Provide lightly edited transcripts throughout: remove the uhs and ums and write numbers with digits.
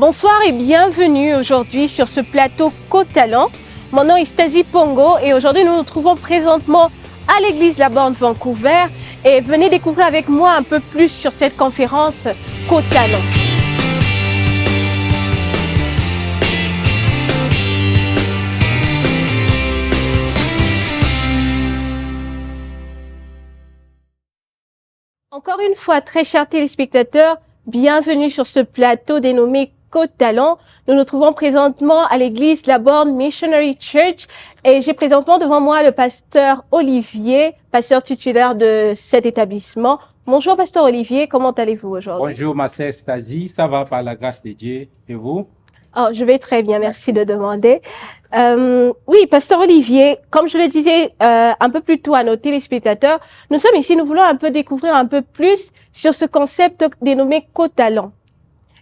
Bonsoir et bienvenue aujourd'hui sur ce plateau Co-Talent. Mon nom est Stasi Pongo et aujourd'hui nous nous trouvons présentement à l'église La Borne Vancouver et venez découvrir avec moi un peu plus sur cette conférence Co-Talent. Encore une fois, très chers téléspectateurs, bienvenue sur ce plateau dénommé Co-Talent. Nous nous trouvons présentement à l'église La Borne Missionary Church et j'ai présentement devant moi le pasteur Olivier, pasteur titulaire de cet établissement. Bonjour pasteur Olivier, comment allez-vous aujourd'hui? Bonjour ma sœur Stasi, ça va par la grâce de Dieu et vous? Oh, je vais très bien, merci de demander. Oui, pasteur Olivier, comme je le disais un peu plus tôt à nos téléspectateurs, nous sommes ici, nous voulons un peu découvrir un peu plus sur ce concept dénommé Co-Talent.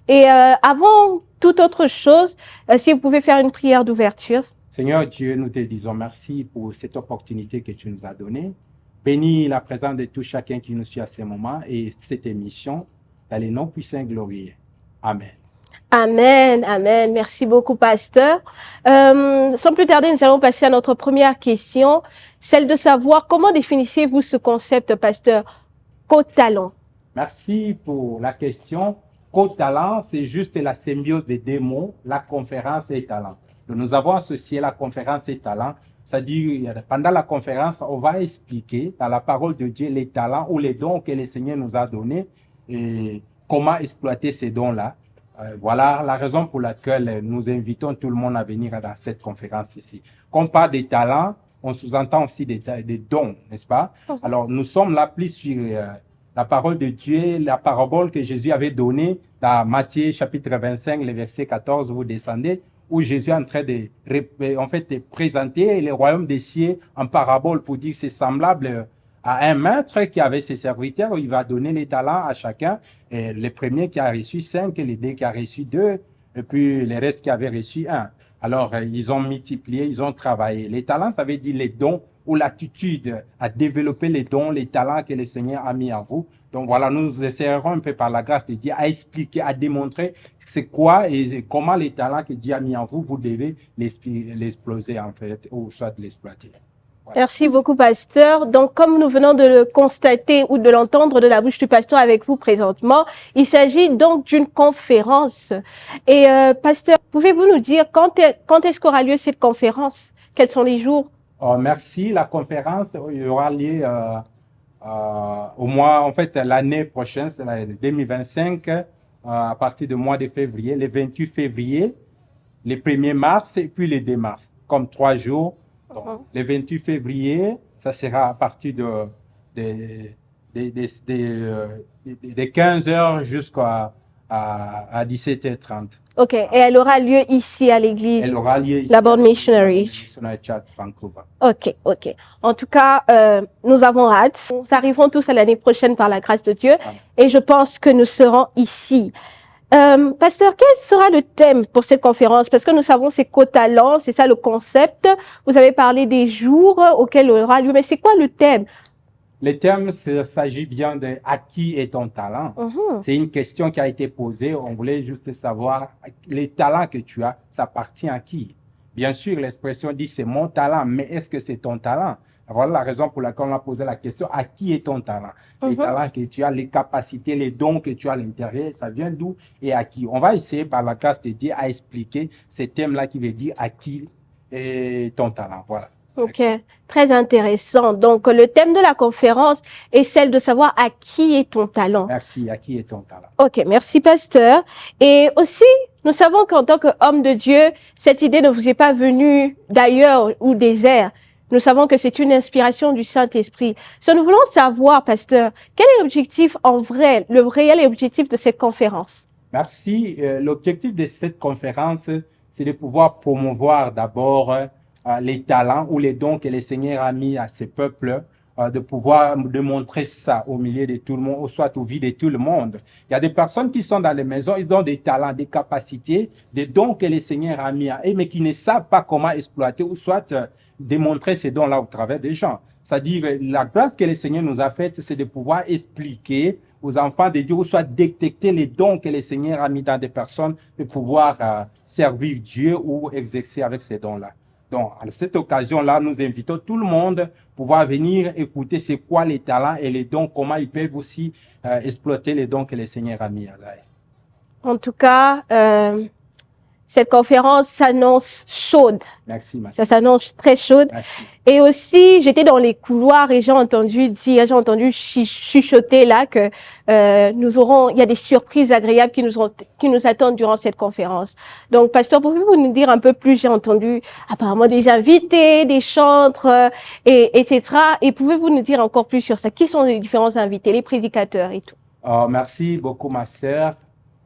Et avant toute autre chose, si vous pouvez faire une prière d'ouverture. Seigneur Dieu, nous te disons merci pour cette opportunité que tu nous as donnée. Bénis la présence de tout chacun qui nous suit à ce moment et cette émission dans les noms puissants et glorieux. Amen. Amen, amen. Merci beaucoup, pasteur. Sans plus tarder, nous allons passer à notre première question, celle de savoir comment définissez-vous ce concept, pasteur, Co-Talent? Merci pour la question. Co-talent, c'est juste la symbiose des deux mots, la conférence et talent. Donc, nous avons associé la conférence et talent, c'est-à-dire pendant la conférence, on va expliquer dans la parole de Dieu les talents ou les dons que le Seigneur nous a donnés et comment exploiter ces dons-là. Voilà la raison pour laquelle nous invitons tout le monde à venir dans cette conférence ici. Quand on parle des talents, on sous-entend aussi des dons, n'est-ce pas? Alors, nous sommes là plus sur la parole de Dieu, la parabole que Jésus avait donnée dans Matthieu chapitre 25, le verset 14, vous descendez, où Jésus est en train de présenter le royaume des cieux en parabole pour dire que c'est semblable à un maître qui avait ses serviteurs, il va donner les talents à chacun. Et le premier qui a reçu 5, le deux qui a reçu 2, et puis le reste qui avait reçu 1. Alors, ils ont multiplié, ils ont travaillé. Les talents, ça veut dire les dons ou l'attitude à développer les dons, les talents que le Seigneur a mis en vous. Donc voilà, nous essaierons un peu par la grâce de Dieu à expliquer, à démontrer c'est quoi et comment les talents que Dieu a mis en vous, vous devez l'exploser en fait, ou soit l'exploiter. Voilà. Merci beaucoup, pasteur. Donc, comme nous venons de le constater ou de l'entendre de la bouche du pasteur avec vous présentement, il s'agit donc d'une conférence. Et pasteur, pouvez-vous nous dire quand est-ce qu'aura lieu cette conférence? Quels sont les jours? Oh, merci. La conférence aura lieu au mois, en fait, l'année prochaine, c'est 2025, à partir du mois de février, le 28 février, le 1er mars et puis le 2 mars, comme 3 jours. Donc, le 28 février, ça sera à partir de 15 h jusqu'à 17h30. OK. Et elle aura lieu ici à l'église La Borne Missionary Church, Vancouver. OK, OK. En tout cas, nous avons hâte. Nous arriverons tous à l'année prochaine par la grâce de Dieu. Amen. Et je pense que nous serons ici. Pasteur, quel sera le thème pour cette conférence? Parce que nous savons c'est Co-Talent, c'est ça le concept. Vous avez parlé des jours auxquels il aura lieu, mais c'est quoi le thème? Le thème, il s'agit bien de « À qui est ton talent ?» C'est une question qui a été posée. On voulait juste savoir les talents que tu as, ça appartient à qui? Bien sûr, l'expression dit « c'est mon talent », mais est-ce que c'est ton talent? Voilà la raison pour laquelle on a posé la question « À qui est ton talent ?» Les talents que tu as, les capacités, les dons que tu as à l'intérieur, ça vient d'où et à qui? On va essayer par la grâce de Dieu à expliquer ce thème-là qui veut dire « À qui est ton talent ?» Voilà. OK, très intéressant. Donc, le thème de la conférence est celle de savoir à qui est ton talent. Merci, à qui est ton talent. OK, merci pasteur. Et aussi, nous savons qu'en tant qu'homme de Dieu, cette idée ne vous est pas venue d'ailleurs ou des airs. Nous savons que c'est une inspiration du Saint-Esprit. So, nous voulons savoir, pasteur, quel est l'objectif en vrai, le réel objectif de cette conférence? Merci. L'objectif de cette conférence, c'est de pouvoir promouvoir d'abord les talents ou les dons que le Seigneur a mis à ce peuple, de pouvoir démontrer ça au milieu de tout le monde, ou soit au vie de tout le monde. Il y a des personnes qui sont dans les maisons, ils ont des talents, des capacités, des dons que le Seigneur a mis à eux, mais qui ne savent pas comment exploiter ou soit démontrer ces dons-là au travers des gens. C'est-à-dire, la grâce que le Seigneur nous a faite, c'est de pouvoir expliquer aux enfants de Dieu, ou soit détecter les dons que le Seigneur a mis dans des personnes de pouvoir servir Dieu ou exercer avec ces dons-là. Donc, à cette occasion-là, nous invitons tout le monde à pouvoir venir écouter c'est quoi les talents et les dons, comment ils peuvent aussi exploiter les dons que le Seigneur a mis. En tout cas, cette conférence s'annonce chaude. Merci, merci. Ça s'annonce très chaude. Merci. Et aussi, j'étais dans les couloirs et j'ai entendu chuchoter là que il y a des surprises agréables qui nous attendent durant cette conférence. Donc, pasteur, pouvez-vous nous dire un peu plus? J'ai entendu apparemment des invités, des chantres, etc. Et pouvez-vous nous dire encore plus sur ça? Qui sont les différents invités, les prédicateurs et tout? Merci beaucoup, ma sœur.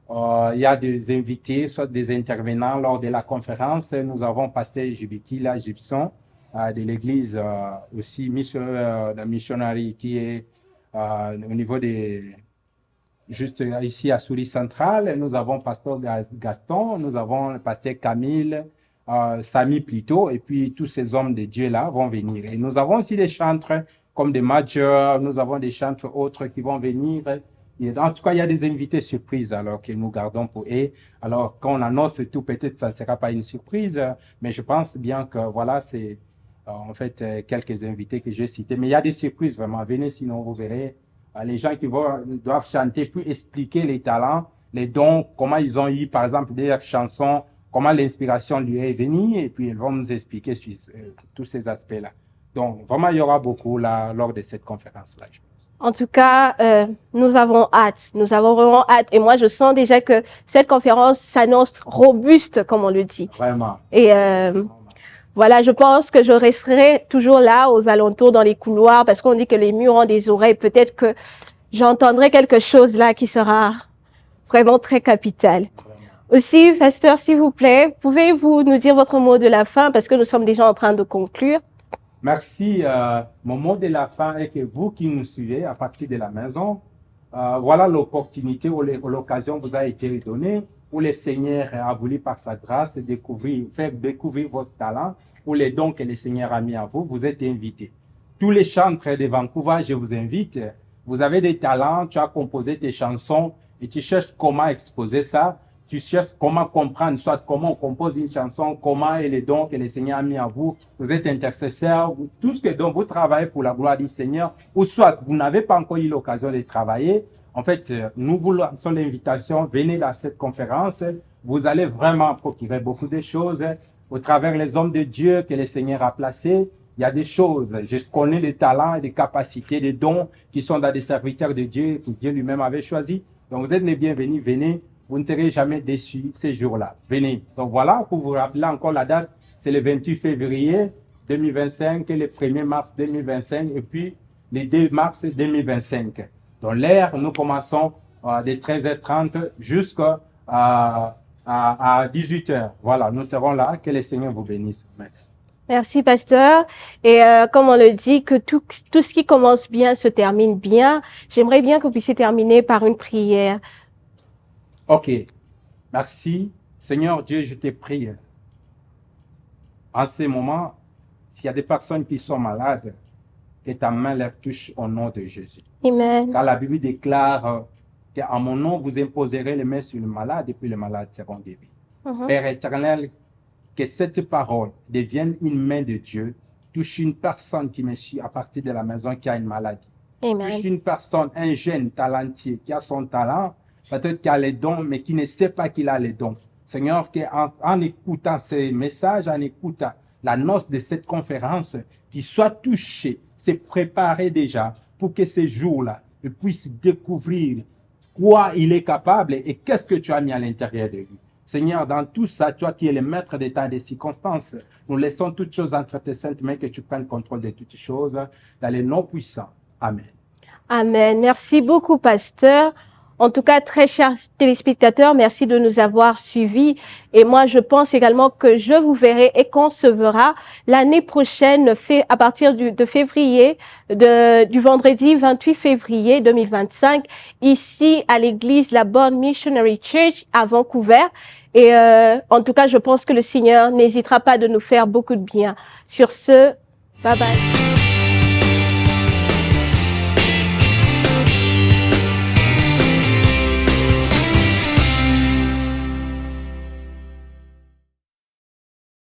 Il y a des invités, soit des intervenants lors de la conférence. Nous avons pasteur Jibikila Gibson de l'église aussi la missionnaire qui est au niveau juste ici à Souris Centrale. Nous avons pasteur Gaston, nous avons le pasteur Camille, Samy plutôt, et puis tous ces hommes de Dieu là vont venir. Et nous avons aussi des chantres comme des majors, nous avons des chantres autres qui vont venir. En tout cas, il y a des invités surprises alors que nous gardons pour eux. Alors, quand on annonce tout, peut-être ça ne sera pas une surprise, mais je pense bien que voilà, c'est en fait quelques invités que j'ai cités. Mais il y a des surprises vraiment. Venez, sinon vous verrez les gens qui doivent chanter, puis expliquer les talents, les dons, comment ils ont eu, par exemple, des chansons, comment l'inspiration lui est venue, et puis ils vont nous expliquer sur tous ces aspects-là. Donc, vraiment, il y aura beaucoup là lors de cette conférence-là, je pense. En tout cas, nous avons hâte. Nous avons vraiment hâte. Et moi, je sens déjà que cette conférence s'annonce robuste, comme on le dit. Vraiment. Et voilà, je pense que je resterai toujours là, aux alentours, dans les couloirs, parce qu'on dit que les murs ont des oreilles. Peut-être que j'entendrai quelque chose là qui sera vraiment très capital. Aussi, pasteur, s'il vous plaît, pouvez-vous nous dire votre mot de la fin, parce que nous sommes déjà en train de conclure. Merci. Mon mot de la fin est que vous qui nous suivez à partir de la maison, voilà l'opportunité ou l'occasion vous a été donnée où le Seigneur a voulu par sa grâce faire découvrir votre talent ou les dons que le Seigneur a mis à vous. Vous êtes invités. Tous les chantres de Vancouver, je vous invite. Vous avez des talents, tu as composé tes chansons et tu cherches comment exposer ça. Tu cherches comment comprendre, soit comment on compose une chanson, comment est les dons que le Seigneur a mis à vous. Vous êtes intercesseur, tout ce que dont vous travaillez pour la gloire du Seigneur, ou soit vous n'avez pas encore eu l'occasion de travailler. En fait, nous vous lançons l'invitation, venez dans cette conférence. Vous allez vraiment procurer beaucoup de choses au travers les hommes de Dieu que le Seigneur a placés. Il y a des choses, je connais les talents et des capacités, des dons qui sont dans des serviteurs de Dieu, que Dieu lui-même avait choisi. Donc vous êtes les bienvenus, venez. Vous ne serez jamais déçus ces jours-là. Venez. Donc voilà, pour vous rappeler encore la date, c'est le 28 février 2025 et le 1er mars 2025 et puis le 2 mars 2025. Donc l'heure, nous commençons de 13h30 jusqu'à 18h. Voilà, nous serons là. Que le Seigneur vous bénisse. Merci. Merci, pasteur. Et comme on le dit, que tout ce qui commence bien se termine bien. J'aimerais bien que vous puissiez terminer par une prière. Ok, merci. Seigneur Dieu, je te prie. En ce moment, s'il y a des personnes qui sont malades, que ta main leur touche au nom de Jésus. Amen. Car la Bible déclare qu'en mon nom, vous imposerez les mains sur le malade et puis les malades seront guéris. Père éternel, que cette parole devienne une main de Dieu, touche une personne qui me suit à partir de la maison qui a une maladie. Amen. Touche une personne, un jeune talentueux qui a son talent, peut-être qu'il a les dons, mais qui ne sait pas qu'il a les dons. Seigneur, en écoutant ces messages, en écoutant l'annonce de cette conférence, qu'il soit touché, se préparer déjà pour que ces jours-là, il puisse découvrir quoi il est capable et qu'est-ce que tu as mis à l'intérieur de lui. Seigneur, dans tout ça, toi qui es le maître des temps et des circonstances, nous laissons toutes choses entre tes saintes mains, que tu prennes contrôle de toutes choses, dans les noms puissants. Amen. Amen. Merci beaucoup, pasteur. En tout cas, très chers téléspectateurs, merci de nous avoir suivis. Et moi, je pense également que je vous verrai et qu'on se verra l'année prochaine, à partir de février, du vendredi 28 février 2025, ici à l'église La Bonne Missionary Church à Vancouver. Et en tout cas, je pense que le Seigneur n'hésitera pas de nous faire beaucoup de bien. Sur ce, bye bye.